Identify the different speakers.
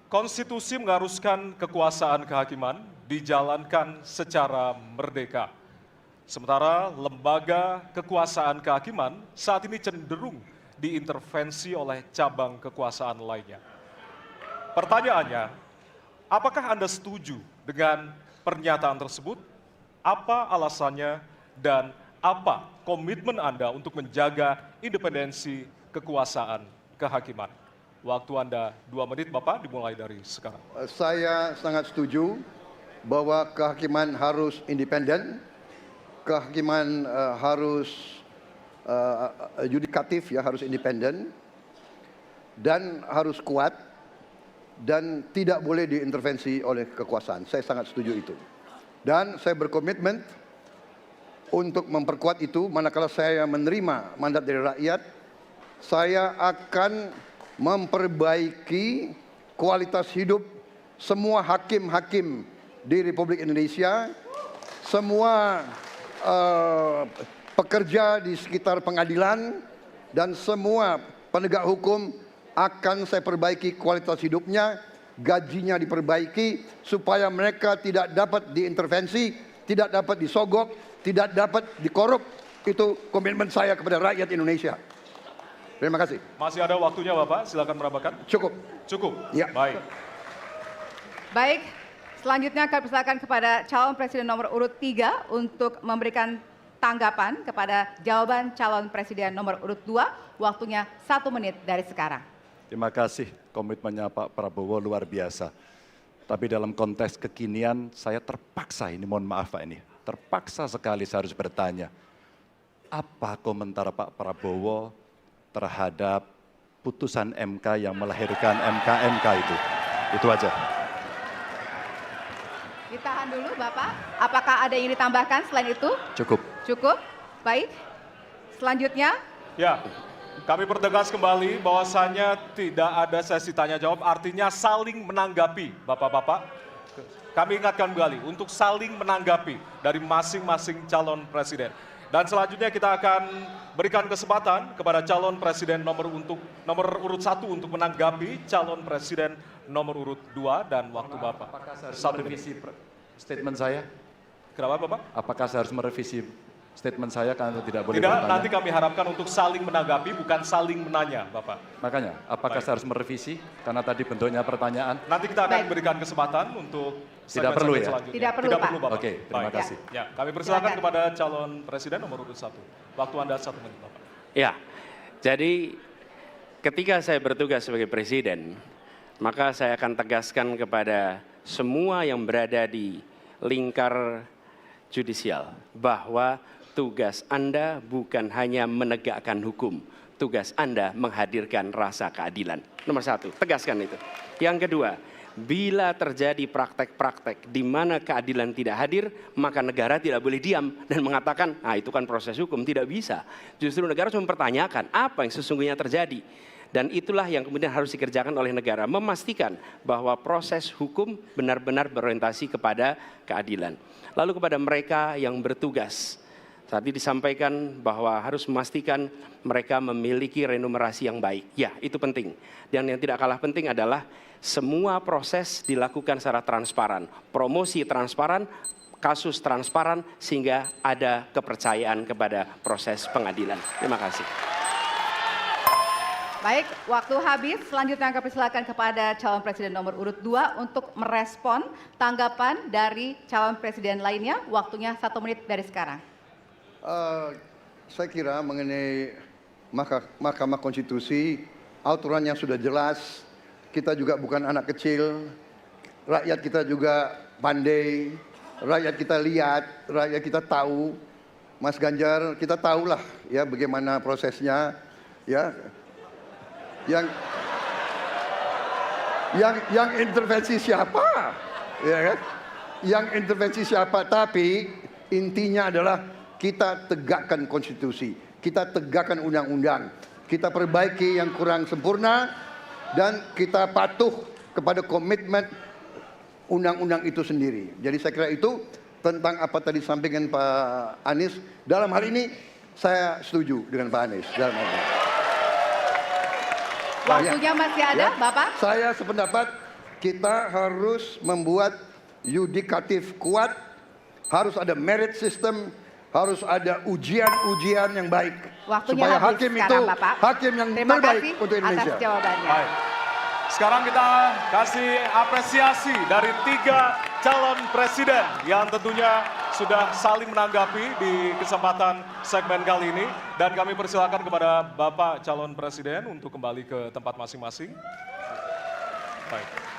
Speaker 1: Konstitusi mengharuskan kekuasaan kehakiman dijalankan secara merdeka. Sementara lembaga kekuasaan kehakiman saat ini cenderung diintervensi oleh cabang kekuasaan lainnya. Pertanyaannya, apakah Anda setuju dengan pernyataan tersebut? Apa alasannya dan apa komitmen Anda untuk menjaga independensi kekuasaan kehakiman? Waktu Anda 2 menit, Bapak, dimulai dari sekarang.
Speaker 2: Saya sangat setuju bahwa kehakiman harus independen, kehakiman harus yudikatif, ya, harus independen, dan harus kuat, dan tidak boleh diintervensi oleh kekuasaan. Saya sangat setuju itu. Dan saya berkomitmen untuk memperkuat itu. Manakala saya menerima mandat dari rakyat, saya akan memperbaiki kualitas hidup semua hakim-hakim di Republik Indonesia, semua pekerja di sekitar pengadilan, dan semua penegak hukum akan saya perbaiki kualitas hidupnya, gajinya diperbaiki, supaya mereka tidak dapat diintervensi, tidak dapat disogok, tidak dapat dikorup. Itu komitmen saya kepada rakyat Indonesia. Terima kasih.
Speaker 1: Masih ada waktunya, Bapak, silakan merabakan.
Speaker 2: Cukup.
Speaker 1: Cukup?
Speaker 2: Ya.
Speaker 1: Baik.
Speaker 3: Baik, selanjutnya kami persilakan kepada calon presiden nomor urut 3 untuk memberikan tanggapan kepada jawaban calon presiden nomor urut 2. Waktunya 1 menit dari sekarang.
Speaker 4: Terima kasih, komitmennya Pak Prabowo luar biasa. Tapi dalam konteks kekinian saya terpaksa, ini mohon maaf Pak, ini terpaksa sekali saya harus bertanya. Apa komentar Pak Prabowo terhadap putusan MK yang melahirkan MK itu? Itu aja.
Speaker 3: Ditahan dulu Bapak, apakah ada yang ditambahkan selain itu?
Speaker 4: Cukup.
Speaker 3: Cukup, baik. Selanjutnya.
Speaker 1: Ya, kami pertegas kembali bahwasannya tidak ada sesi tanya jawab, artinya saling menanggapi, Bapak-Bapak. Kami ingatkan kembali untuk saling menanggapi dari masing-masing calon presiden. Dan selanjutnya kita akan berikan kesempatan kepada calon presiden nomor urut 1 untuk menanggapi calon presiden nomor urut 2 dan waktu Bapak.
Speaker 4: Apakah saya harus merevisi statement saya?
Speaker 1: Kenapa, Bapak?
Speaker 4: Apakah saya harus merevisi statement saya karena tidak boleh
Speaker 1: Tidak,
Speaker 4: bertanya?
Speaker 1: nanti kami harapkan untuk saling menanggapi, bukan saling menanya, Bapak.
Speaker 4: Makanya, apakah saya harus merevisi karena tadi bentuknya pertanyaan?
Speaker 1: Nanti kita akan
Speaker 3: Baik.
Speaker 1: berikan kesempatan untuk
Speaker 4: Tidak perlu ya?
Speaker 1: selanjutnya.
Speaker 3: Tidak perlu, Pak.
Speaker 1: Bapak.
Speaker 4: Oke, terima
Speaker 1: Baik.
Speaker 4: kasih.
Speaker 1: Ya, kami persilakan
Speaker 3: Silakan.
Speaker 1: kepada calon presiden nomor urut 1. Waktu Anda 1 menit, Bapak.
Speaker 5: Ya, jadi ketika saya bertugas sebagai presiden, maka saya akan tegaskan kepada semua yang berada di lingkar judisial bahwa tugas Anda bukan hanya menegakkan hukum, tugas Anda menghadirkan rasa keadilan. Nomor 1, tegaskan itu. Yang kedua, bila terjadi praktek-praktek di mana keadilan tidak hadir, maka negara tidak boleh diam dan mengatakan, itu kan proses hukum, tidak bisa. Justru negara harus mempertanyakan apa yang sesungguhnya terjadi. Dan itulah yang kemudian harus dikerjakan oleh negara, memastikan bahwa proses hukum benar-benar berorientasi kepada keadilan. Lalu kepada mereka yang bertugas, tadi disampaikan bahwa harus memastikan mereka memiliki remunerasi yang baik. Ya, itu penting. Dan yang tidak kalah penting adalah semua proses dilakukan secara transparan. Promosi transparan, kasus transparan, sehingga ada kepercayaan kepada proses pengadilan. Terima kasih.
Speaker 3: Baik, waktu habis. Selanjutnya kami persilakan kepada calon presiden nomor urut 2 untuk merespon tanggapan dari calon presiden lainnya. Waktunya 1 menit dari sekarang.
Speaker 2: Saya kira mengenai Mahkamah Konstitusi, aturannya sudah jelas. Kita juga bukan anak kecil, rakyat kita juga pandai, rakyat kita lihat, rakyat kita tahu. Mas Ganjar, kita tahulah ya bagaimana prosesnya, ya. Yang intervensi siapa, ya kan? Yang intervensi siapa? Tapi intinya adalah kita tegakkan konstitusi, kita tegakkan undang-undang, kita perbaiki yang kurang sempurna, dan kita patuh kepada komitmen undang-undang itu sendiri. Jadi saya kira itu tentang apa tadi disampaikan Pak Anies. Dalam hal ini saya setuju dengan Pak Anies. Dalam hal ini.
Speaker 3: Waktunya masih ada,
Speaker 2: Ya,
Speaker 3: Bapak?
Speaker 2: Saya sependapat kita harus membuat yudikatif kuat, harus ada merit system, harus ada ujian-ujian yang baik.
Speaker 3: Waktunya
Speaker 2: supaya
Speaker 3: habis
Speaker 2: hakim
Speaker 3: sekarang,
Speaker 2: itu
Speaker 3: Bapak.
Speaker 2: hakim yang
Speaker 3: Terima
Speaker 2: terbaik
Speaker 3: kasih
Speaker 2: untuk Indonesia.
Speaker 3: atas jawabannya.
Speaker 1: Baik. Sekarang kita kasih apresiasi dari 3 calon presiden yang tentunya sudah saling menanggapi di kesempatan segmen kali ini. Dan kami persilakan kepada Bapak calon presiden untuk kembali ke tempat masing-masing. Baik.